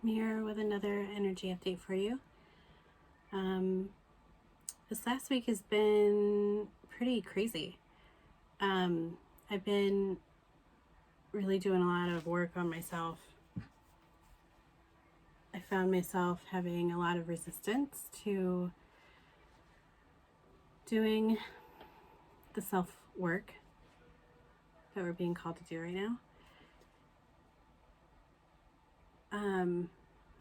Here with another energy update for you. This last week has been pretty crazy. I've been really doing a lot of work on myself. I found myself having a lot of resistance to doing the self-work that we're being called to do right now.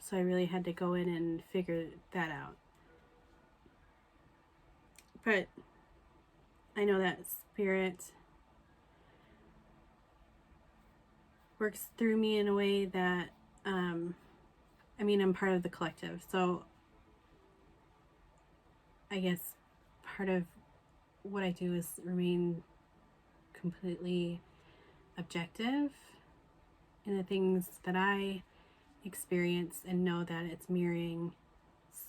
So I really had to go in and figure that out. But I know that Spirit works through me in a way that, I'm part of the collective. So I guess part of what I do is remain completely objective in the things that I experience and know that it's mirroring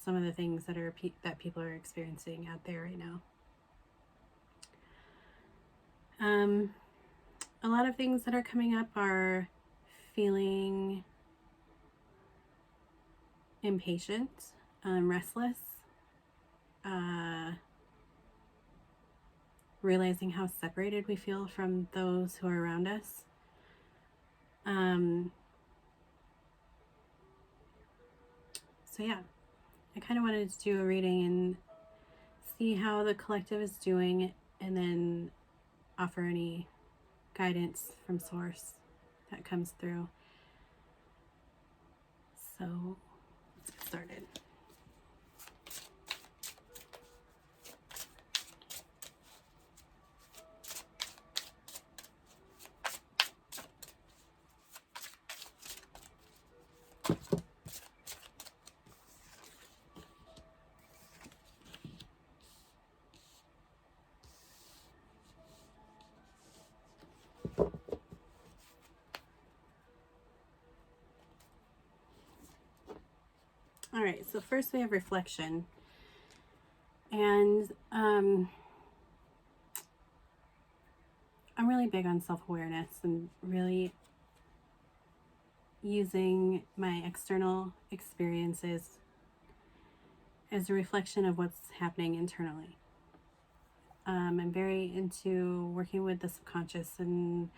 some of the things that people are experiencing out there right now. A lot of things that are coming up are feeling impatient, restless, realizing how separated we feel from those who are around us. So yeah, I kind of wanted to do a reading and see how the collective is doing, and then offer any guidance from source that comes through. So let's get started. All right, so first we have reflection. And I'm really big on self-awareness and really using my external experiences as a reflection of what's happening internally. I'm very into working with the subconscious and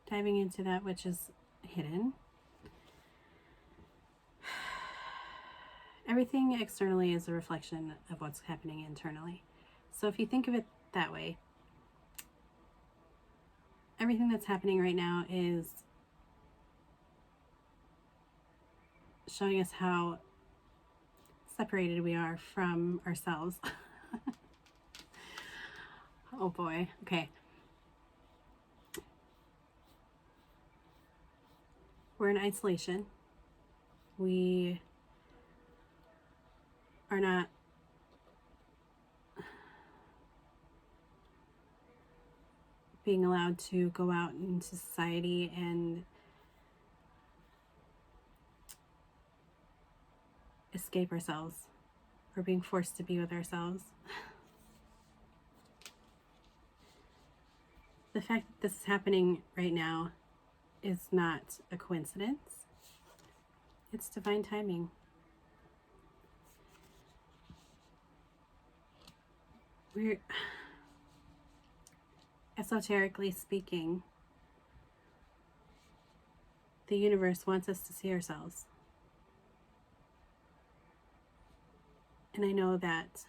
diving into that which is hidden. Everything externally is a reflection of what's happening internally. So if you think of it that way, everything that's happening right now is showing us how separated we are from ourselves. Oh boy. Okay. We're in isolation. We are not being allowed to go out into society and escape ourselves. We're being forced to be with ourselves. The fact that this is happening right now is not a coincidence. It's divine timing. We're, esoterically speaking, the universe wants us to see ourselves. And I know that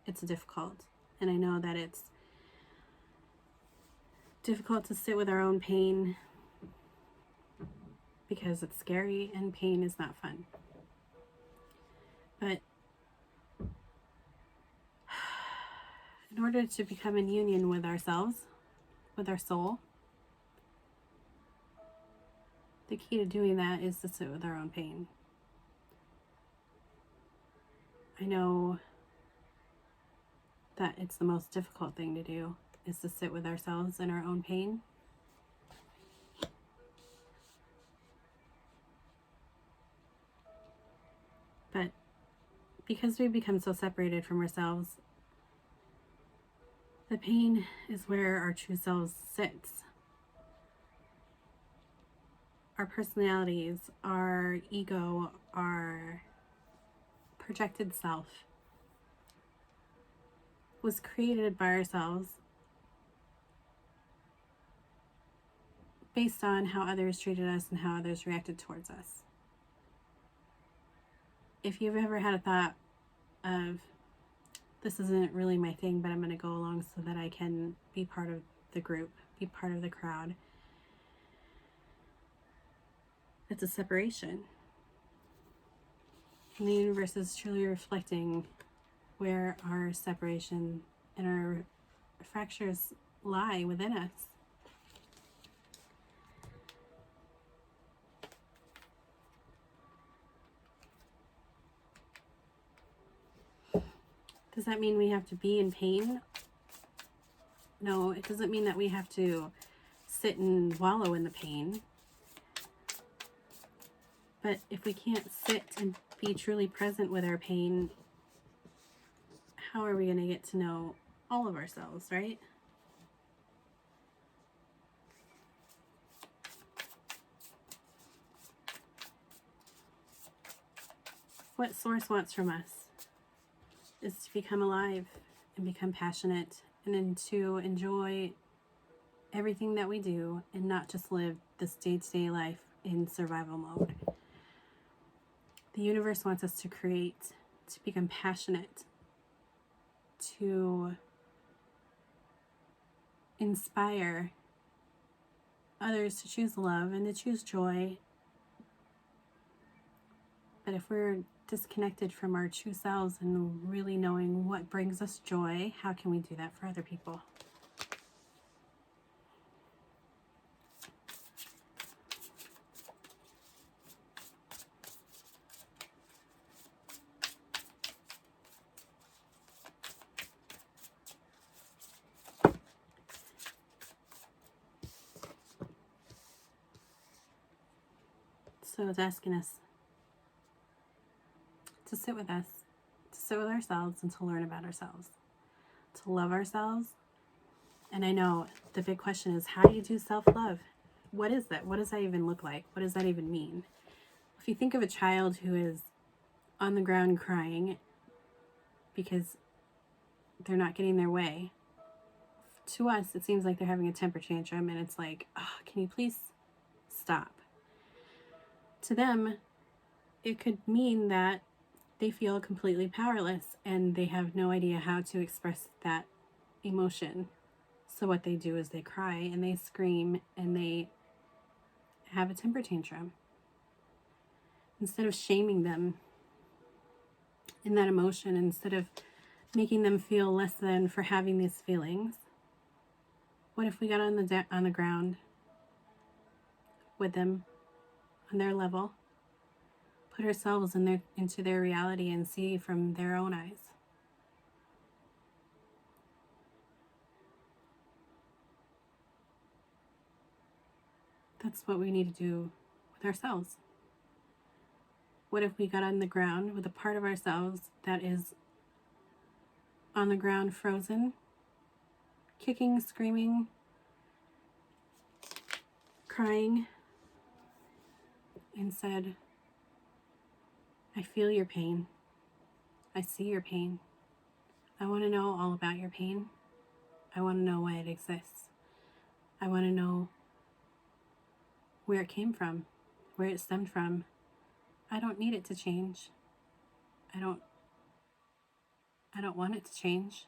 it's difficult. And I know that it's difficult to sit with our own pain because it's scary and pain is not fun. But in order to become in union with ourselves, with our soul, the key to doing that is to sit with our own pain. I know that it's the most difficult thing to do, is to sit with ourselves and our own pain. But because we become so separated from ourselves, the pain is where our true selves sits. Our personalities, our ego, our projected self was created by ourselves based on how others treated us and how others reacted towards us. If you've ever had a thought of, this isn't really my thing, but I'm going to go along so that I can be part of the group, be part of the crowd, it's a separation. And the universe is truly reflecting where our separation and our fractures lie within us. Does that mean we have to be in pain? No, it doesn't mean that we have to sit and wallow in the pain. But if we can't sit and be truly present with our pain, how are we going to get to know all of ourselves, right? What Source wants from us is to become alive and become passionate and then to enjoy everything that we do and not just live this day-to-day life in survival mode. The universe wants us to create, to become passionate, to inspire others to choose love and to choose joy. But if we're disconnected from our true selves and really knowing what brings us joy, how can we do that for other people? So it's asking us to sit with us, to sit with ourselves and to learn about ourselves, to love ourselves. And I know the big question is, how do you do self-love? What is that? What does that even look like? What does that even mean? If you think of a child who is on the ground crying because they're not getting their way, to us it seems like they're having a temper tantrum, and it's like, oh, can you please stop? To them, it could mean that they feel completely powerless and they have no idea how to express that emotion. So what they do is they cry and they scream and they have a temper tantrum. Instead of shaming them in that emotion, instead of making them feel less than for having these feelings, what if we got on the ground with them on their level, put ourselves into their reality and see from their own eyes? That's what we need to do with ourselves. What if we got on the ground with a part of ourselves that is on the ground frozen, kicking, screaming, crying, and said, I feel your pain. I see your pain. I want to know all about your pain. I want to know why it exists. I want to know where it came from, where it stemmed from. I don't need it to change. I don't want it to change.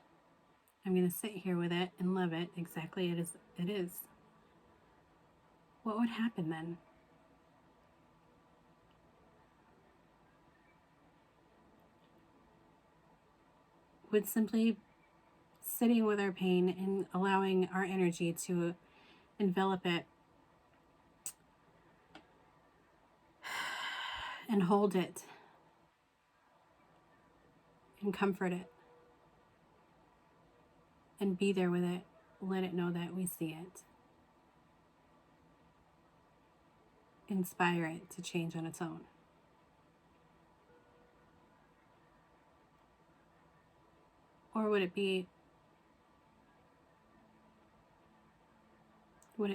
I'm going to sit here with it and love it exactly as it is. What would happen then? Would simply sitting with our pain and allowing our energy to envelop it and hold it and comfort it and be there with it, let it know that we see it, inspire it to change on its own? Or would it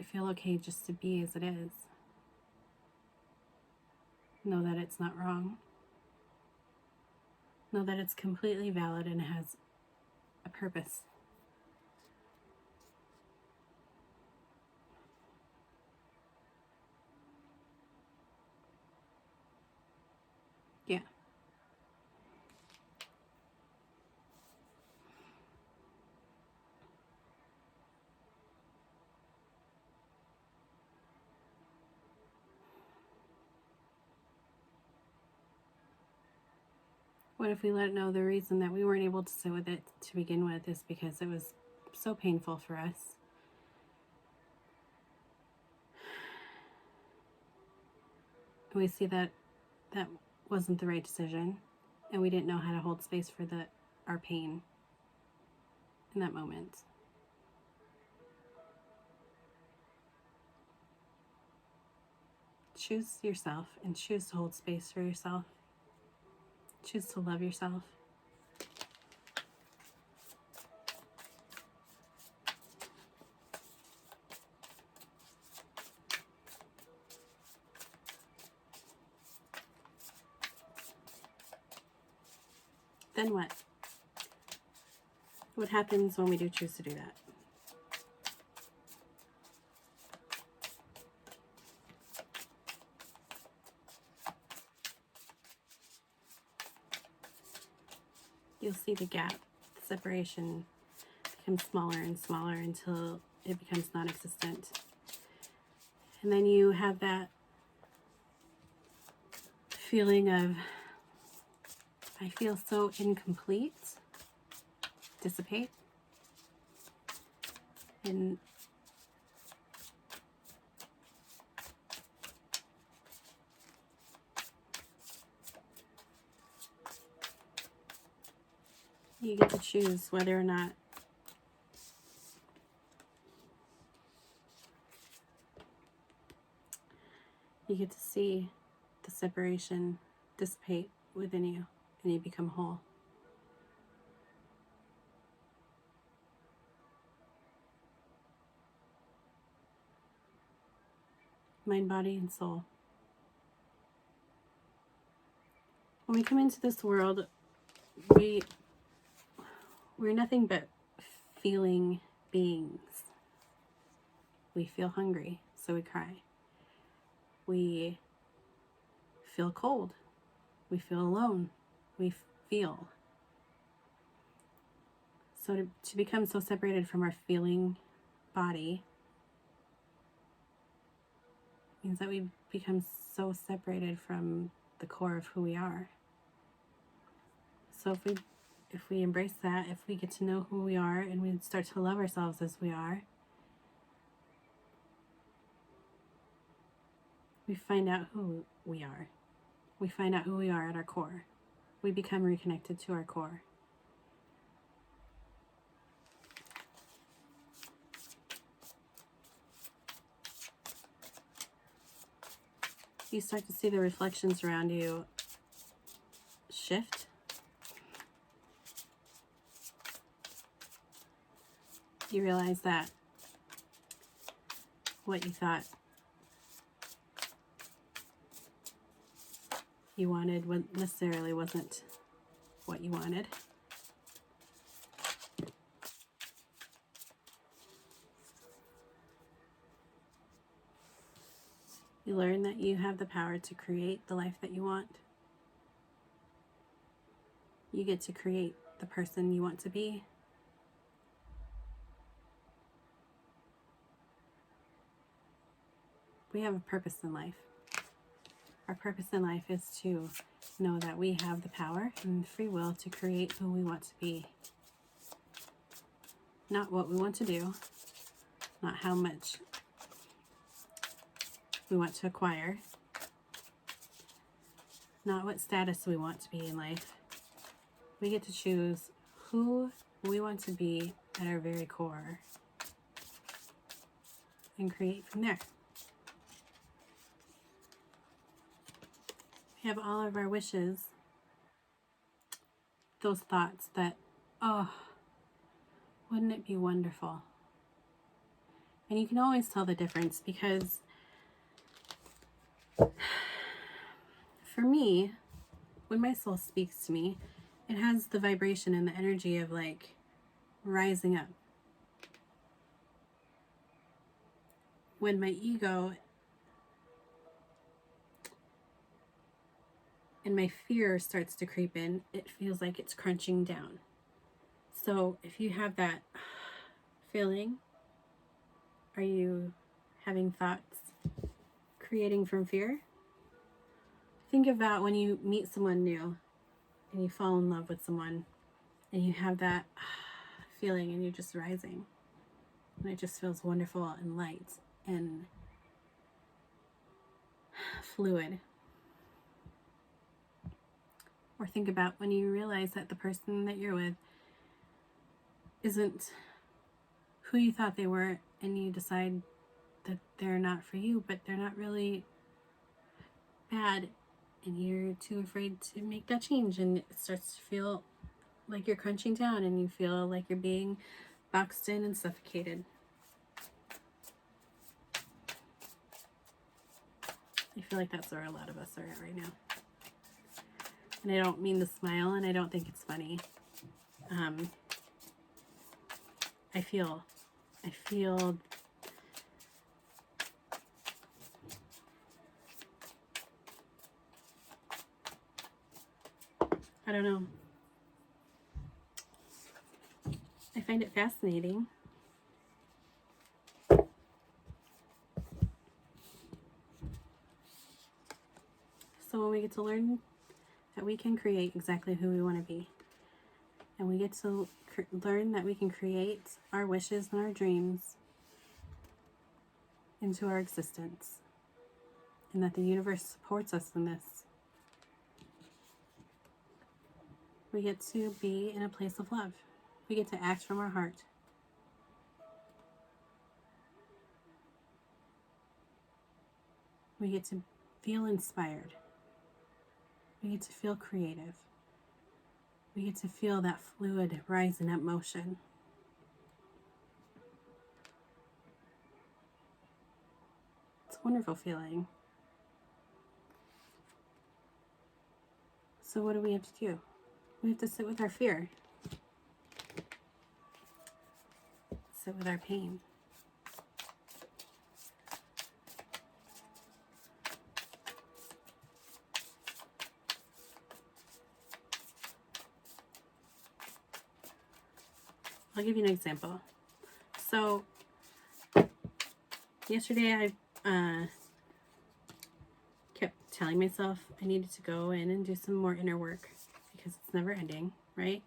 feel okay just to be as it is? Know that it's not wrong. Know that it's completely valid and has a purpose. Yeah. What if we let know the reason that we weren't able to sit with it to begin with is because it was so painful for us? And we see that that wasn't the right decision, and we didn't know how to hold space for our pain in that moment. Choose yourself and choose to hold space for yourself. Choose to love yourself. Then what? What happens when we do choose to do that? You'll see the gap, the separation becomes smaller and smaller until it becomes non-existent. And then you have that feeling of, I feel so incomplete, dissipate. And you get to choose whether or not you get to see the separation dissipate within you and you become whole. Mind, body, and soul. When we come into this world, we're nothing but feeling beings. We feel hungry, so we cry. We feel cold. We feel alone. We feel. So to become so separated from our feeling body means that we become so separated from the core of who we are. So if we embrace that, if we get to know who we are and we start to love ourselves as we are, we find out who we are. We find out who we are at our core. We become reconnected to our core. You start to see the reflections around you shift. You realize that what you thought you wanted necessarily wasn't what you wanted. You learn that you have the power to create the life that you want. You get to create the person you want to be. We have a purpose in life. Our purpose in life is to know that we have the power and free will to create who we want to be. Not what we want to do, not how much we want to acquire, not what status we want to be in life. We get to choose who we want to be at our very core and create from there. We have all of our wishes, those thoughts that, oh, Wouldn't it be wonderful? And you can always tell the difference, because for me, when my soul speaks to me, it has the vibration and the energy of like rising up. When my ego and my fear starts to creep in, it feels like it's crunching down. So if you have that feeling, are you having thoughts creating from fear? Think about when you meet someone new and you fall in love with someone and you have that feeling and you're just rising. And it just feels wonderful and light and fluid. Or think about when you realize that the person that you're with isn't who you thought they were, and you decide that they're not for you, but they're not really bad, and you're too afraid to make that change, and it starts to feel like you're crunching down and you feel like you're being boxed in and suffocated. I feel like that's where a lot of us are at right now. And I don't mean to smile, and I don't think it's funny. I feel I don't know. I find it fascinating. So when we get to learn that we can create exactly who we want to be, and we get to learn that we can create our wishes and our dreams into our existence, and that the universe supports us in this, we get to be in a place of love. We get to act from our heart. We get to feel inspired. We get to feel creative. We get to feel that fluid rising up motion. It's a wonderful feeling. So what do we have to do? We have to sit with our fear. Sit with our pain. I'll give you an example. So yesterday I kept telling myself I needed to go in and do some more inner work because it's never ending, right?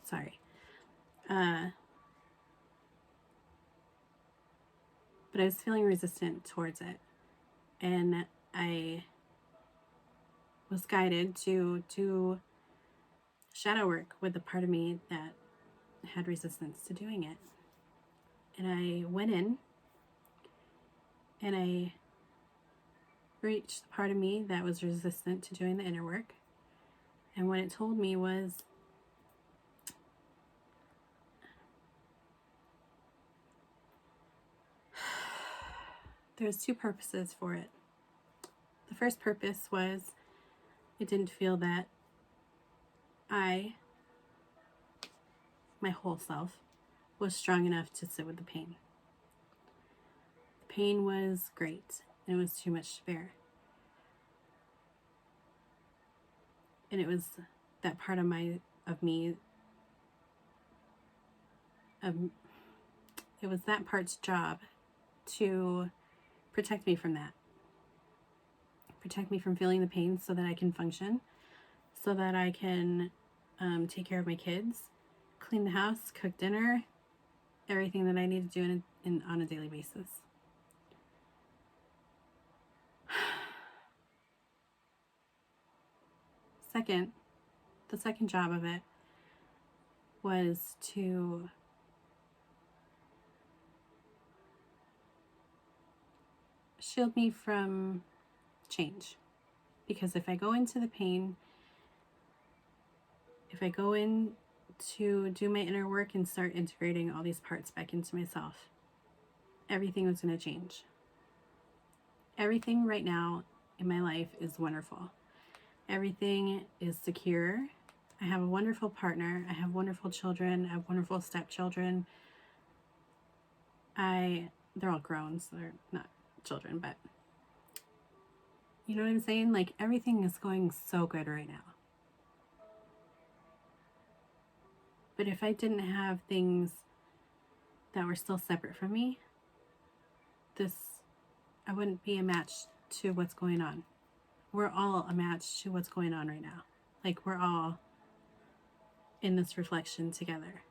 Sorry. But I was feeling resistant towards it. And I was guided to do shadow work with the part of me that had resistance to doing it. And I went in and I reached the part of me that was resistant to doing the inner work. And what it told me was, there's two purposes for it. The first purpose was it didn't feel that I, my whole self, was strong enough to sit with the pain. The pain was great, and it was too much to bear. And it was that part of me, it was that part's job to protect me from that. Protect me from feeling the pain so that I can function, so that I can take care of my kids, clean the house, cook dinner, everything that I need to do on a daily basis. Second, the second job of it was to shield me from change. Because if I go into the pain, if I go in to do my inner work and start integrating all these parts back into myself, everything was going to change. Everything right now in my life is wonderful. Everything is secure. I have a wonderful partner. I have wonderful children. I have wonderful stepchildren. They're all grown, so they're not children, but you know what I'm saying? Like, everything is going so good right now. But if I didn't have things that were still separate from me, I wouldn't be a match to what's going on. We're all a match to what's going on right now. Like, we're all in this reflection together.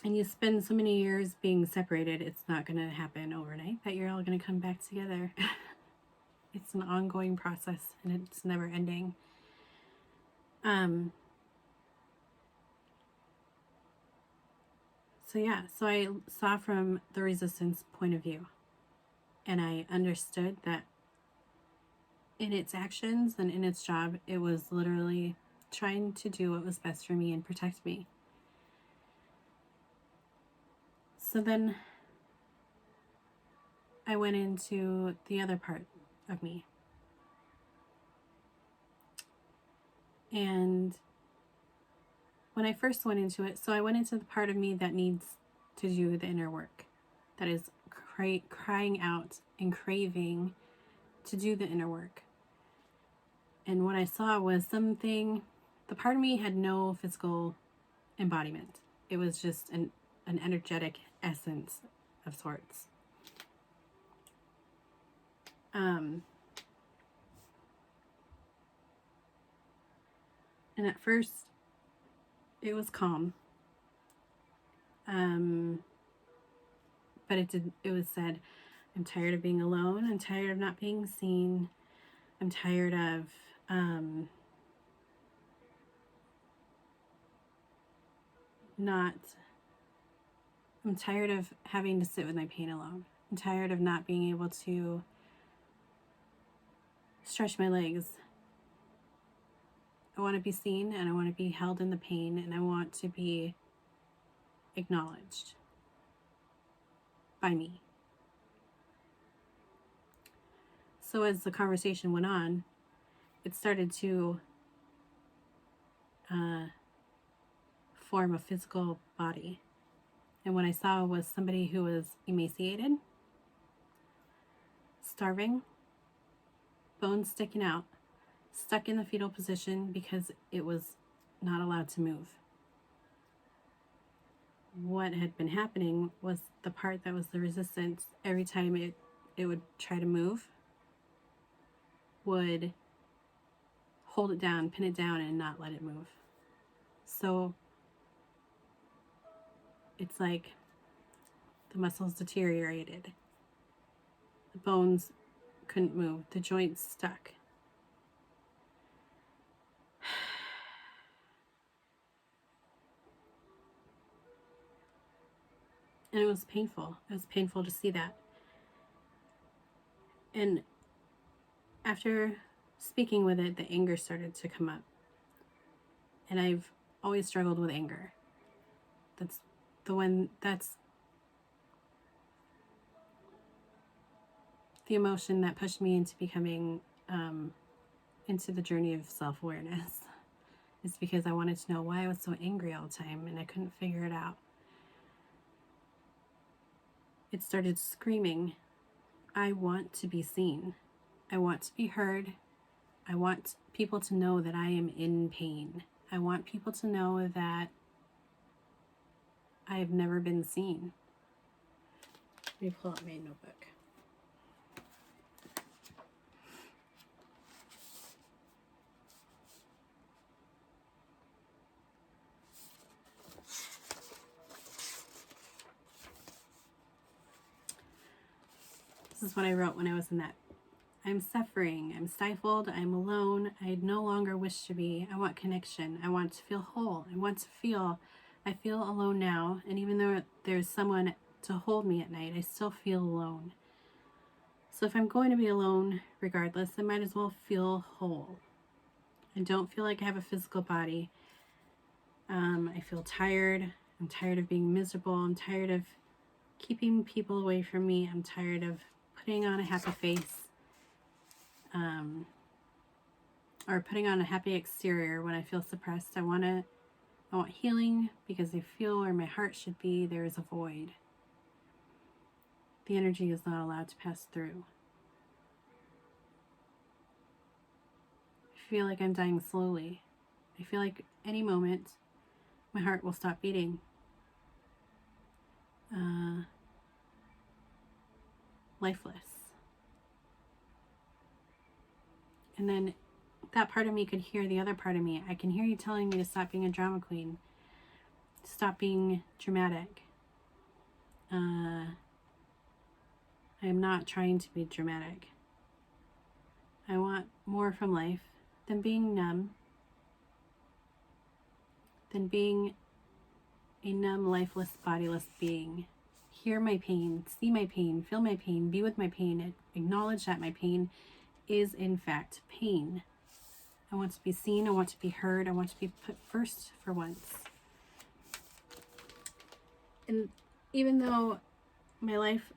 And you spend so many years being separated, it's not going to happen overnight that you're all going to come back together. It's an ongoing process, and it's never ending. So I saw from the resistance point of view, and I understood that in its actions and in its job, it was literally trying to do what was best for me and protect me. So then I went into the other part of me. And when I first went into it, so I went into the part of me that needs to do the inner work, that is crying out and craving to do the inner work. And what I saw was the part of me had no physical embodiment. It was just an energetic essence of sorts. And at first, it was calm. But it was said, I'm tired of being alone. I'm tired of not being seen. I'm tired of I'm tired of having to sit with my pain alone. I'm tired of not being able to stretch my legs. I want to be seen, and I want to be held in the pain, and I want to be acknowledged by me. So as the conversation went on, it started to form a physical body. And what I saw was somebody who was emaciated, starving, bones sticking out, stuck in the fetal position because it was not allowed to move. What had been happening was the part that was the resistance, every time it would try to move, would hold it down, pin it down, and not let it move. So it's like the muscles deteriorated. The bones couldn't move. The joints stuck. And it was painful. It was painful to see that. And after speaking with it, the anger started to come up. And I've always struggled with anger. That's the emotion that pushed me into becoming, into the journey of self-awareness. It's because I wanted to know why I was so angry all the time, and I couldn't figure it out. It started screaming, I want to be seen. I want to be heard. I want people to know that I am in pain. I want people to know that I have never been seen. Let me pull out my notebook. This is what I wrote when I was in that I'm suffering. I'm stifled. I'm alone. I no longer wish to be. I want connection. I want to feel whole. I feel alone now. And even though there's someone to hold me at night, I still feel alone. So if I'm going to be alone, regardless, I might as well feel whole. I don't feel like I have a physical body. I feel tired. I'm tired of being miserable. I'm tired of keeping people away from me. I'm tired of putting on a happy face. Or putting on a happy exterior when I feel suppressed. I want healing because I feel where my heart should be, there is a void. The energy is not allowed to pass through. I feel like I'm dying slowly. I feel like any moment my heart will stop beating. Lifeless. And then that part of me could hear the other part of me. I can hear you telling me to stop being a drama queen. Stop being dramatic. I am not trying to be dramatic. I want more from life than being numb, than being a numb, lifeless, bodiless being. Hear my pain, see my pain, feel my pain, be with my pain, acknowledge that my pain is in fact pain. I want to be seen, I want to be heard, I want to be put first for once. And even though my life,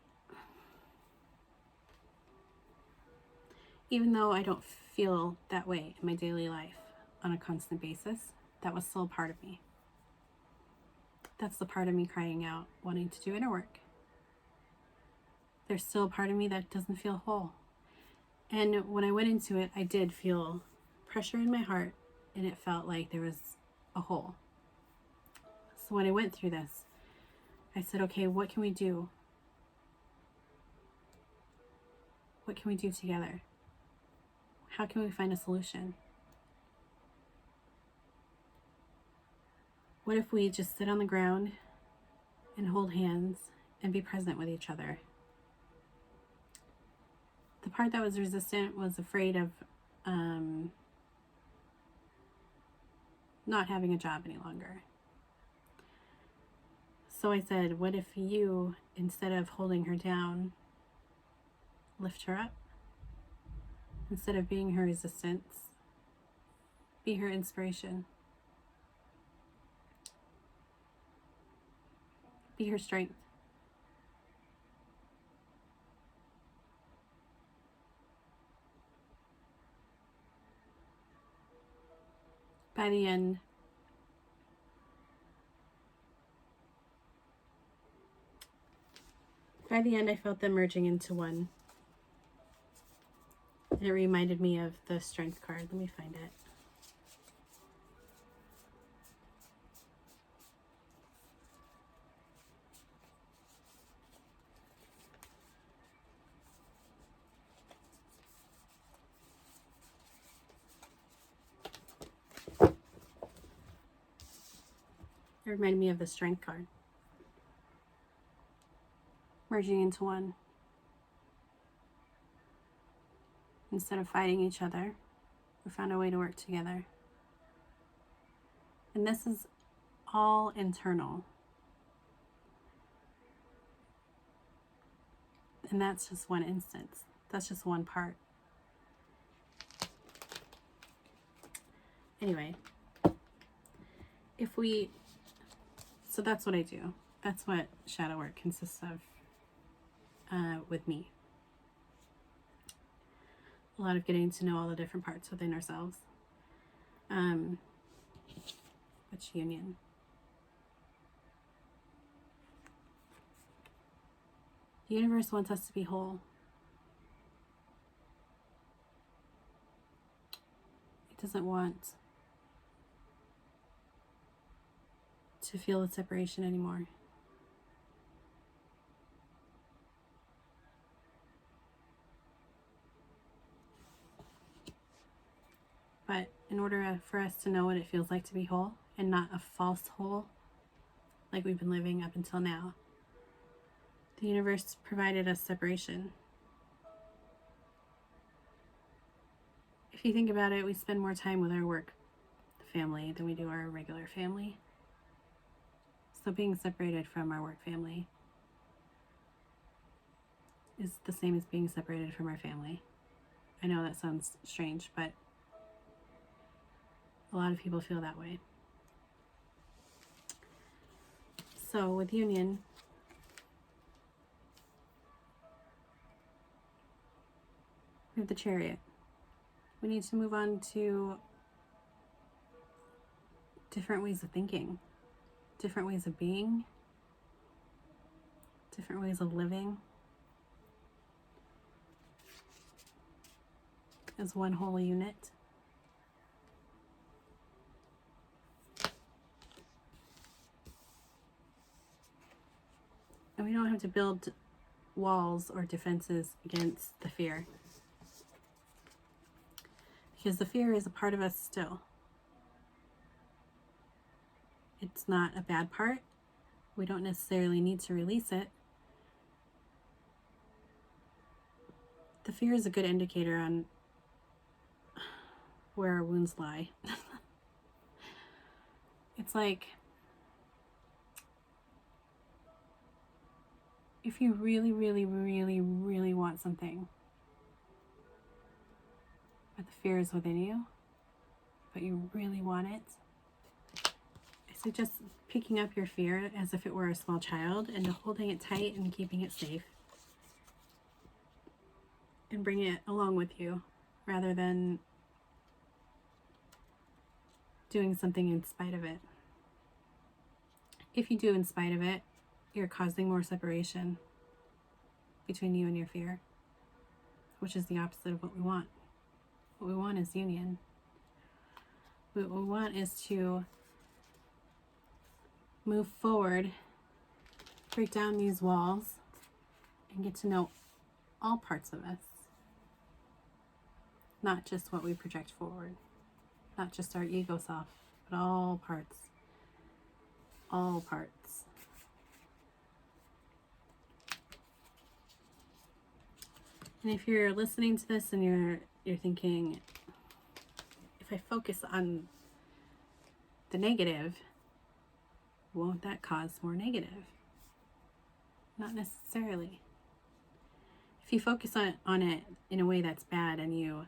even though I don't feel that way in my daily life on a constant basis, that was still a part of me. That's the part of me crying out, wanting to do inner work. There's still a part of me that doesn't feel whole. And when I went into it, I did feel pressure in my heart, and it felt like there was a hole. So when I went through this, I said, okay, what can we do? What can we do together? How can we find a solution? What if we just sit on the ground and hold hands and be present with each other? The part that was resistant was afraid of not having a job any longer. So I said, what if you, instead of holding her down, lift her up? Instead of being her resistance, be her inspiration. Be her strength. By the end, I felt them merging into one. And it reminded me of the strength card. Let me find it. It reminded me of the strength card. Merging into one. Instead of fighting each other, we found a way to work together. And this is all internal. And that's just one instance. That's just one part. Anyway, so that's what I do. That's what shadow work consists of with me. A lot of getting to know all the different parts within ourselves. Which union? The universe wants us to be whole. It doesn't want to feel the separation anymore. But in order for us to know what it feels like to be whole and not a false whole like we've been living up until now, the universe provided us separation. if you think about it, we spend more time with our work family than we do our regular family. So being separated from our work family is the same as being separated from our family. I know that sounds strange, but a lot of people feel that way. So with union, we have the Chariot. We need to move on to different ways of thinking, different ways of being, different ways of living as one whole unit. And we don't have to build walls or defenses against the fear, because the fear is a part of us still. It's not a bad part. We don't necessarily need to release it. The fear is a good indicator on where our wounds lie. It's like, if you really, really, really, really want something, but the fear is within you, but you really want it, I suggest picking up your fear as if it were a small child and holding it tight and keeping it safe, and bringing it along with you rather than doing something in spite of it. If you do in spite of it, you're causing more separation between you and your fear, which is the opposite of what we want. What we want is union. What we want is to move forward, break down these walls, and get to know all parts of us. Not just what we project forward, not just our ego self, but all parts. All parts. And if you're listening to this and you're thinking, if I focus on the negative, won't that cause more negative? Not necessarily. If you focus on it in a way that's bad and you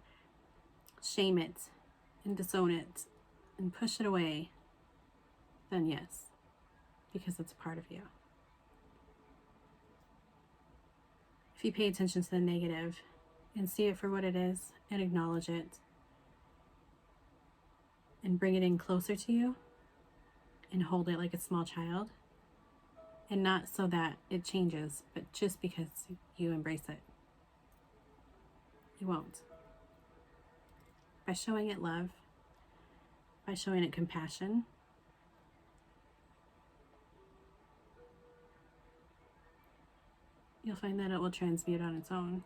shame it and disown it and push it away, then yes, because it's a part of you. If you pay attention to the negative and see it for what it is and acknowledge it and bring it in closer to you and hold it like a small child, and not so that it changes, but just because you embrace it, you won't. By showing it love, by showing it compassion, you'll find that it will transmute on its own.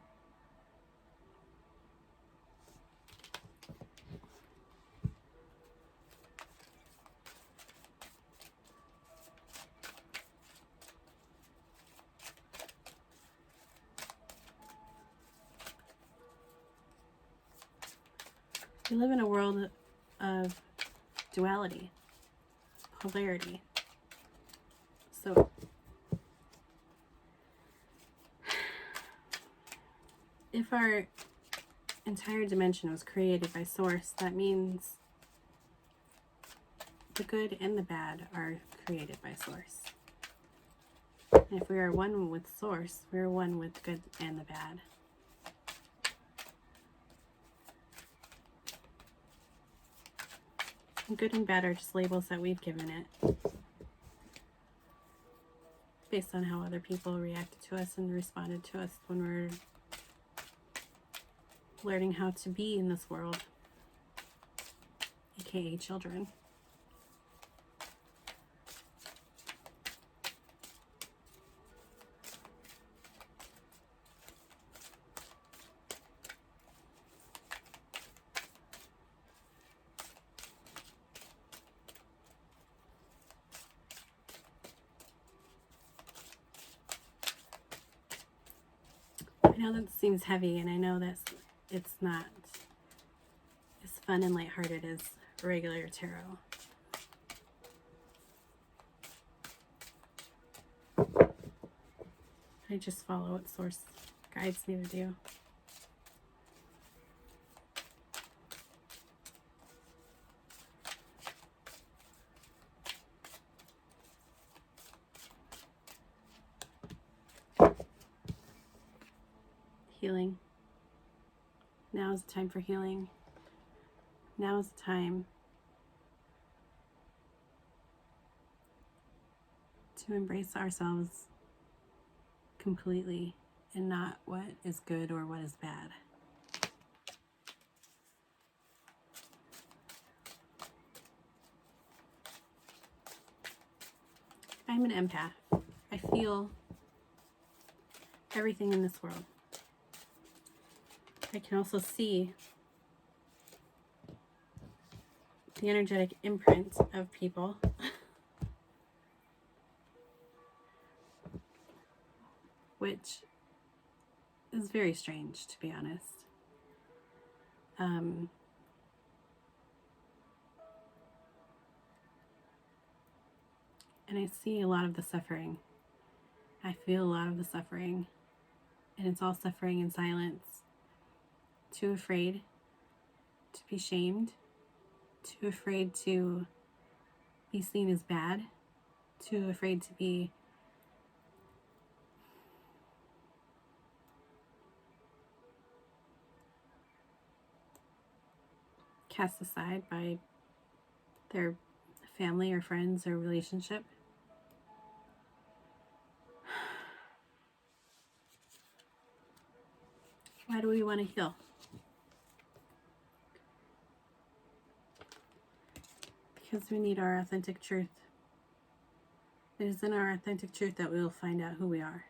We live in a world of duality, polarity. So if our entire dimension was created by Source, that means the good and the bad are created by Source. And if we are one with Source, we are one with the good and the bad. And good and bad are just labels that we've given it based on how other people reacted to us and responded to us when we're learning how to be in this world, aka children. I know that seems heavy, and I know that it's not. fun and lighthearted as regular tarot. I just follow what source guides me to do. Healing. Now is the time for healing. Now is the time to embrace ourselves completely and not what is good or what is bad. I'm an empath. I feel everything in this world. I can also see the energetic imprint of people. Which is very strange, to be honest. And I see a lot of the suffering. I feel a lot of the suffering. And it's all suffering in silence. Too afraid to be shamed. Too afraid to be seen as bad. Too afraid to be cast aside by their family or friends or relationship. Why do we want to heal? Because we need our authentic truth. It is in our authentic truth that we will find out who we are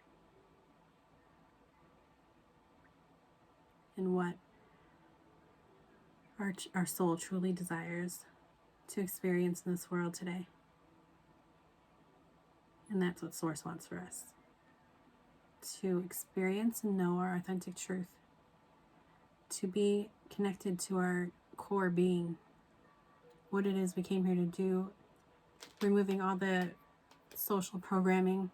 and what our soul truly desires to experience in this world today. And that's what Source wants for us. To experience and know our authentic truth. To be connected to our core being. What it is we came here to do. Removing all the social programming.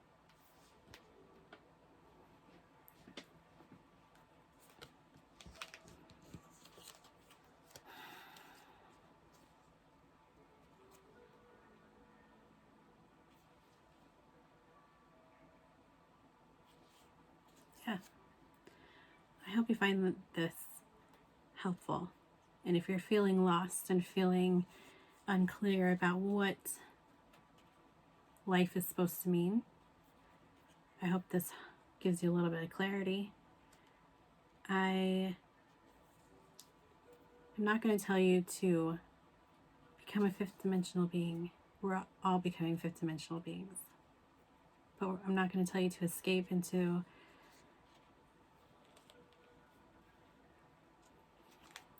Yeah. I hope you find this helpful. And if you're feeling lost and feeling unclear about what life is supposed to mean, I hope this gives you a little bit of clarity. I am not going to tell you to become a fifth dimensional being. We're all becoming fifth dimensional beings. But I'm not going to tell you to escape into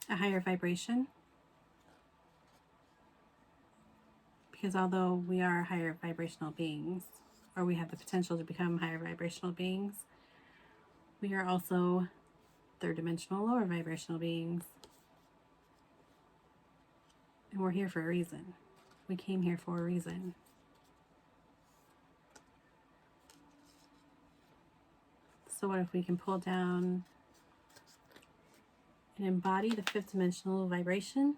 a higher vibration. Because although we are higher vibrational beings, or we have the potential to become higher vibrational beings, we are also third dimensional, lower vibrational beings. And we're here for a reason. We came here for a reason. So what if we can pull down and embody the fifth dimensional vibration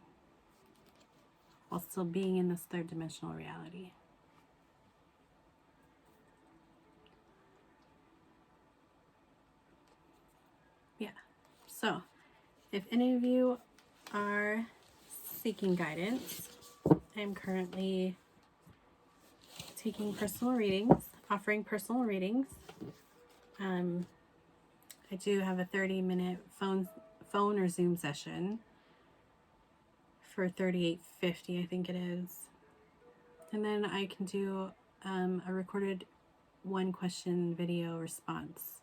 while still being in this third dimensional reality? Yeah. So if any of you are seeking guidance, I'm currently taking personal readings, offering personal readings. I do have a 30-minute phone or Zoom session for $38.50, I think it is. And then I can do a recorded one question video response,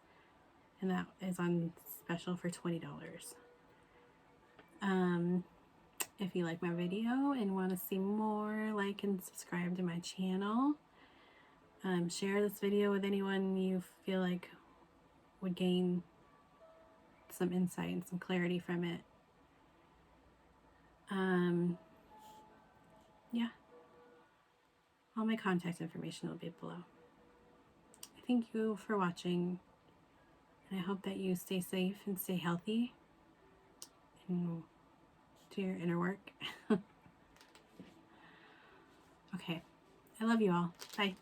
and that is on special for $20. If you like my video and want to see more, like and subscribe to my channel. Share this video with anyone you feel like would gain some insight and some clarity from it. Yeah, all my contact information will be below. Thank you for watching, and I hope that you stay safe and stay healthy and do your inner work. Okay, I love you all. Bye.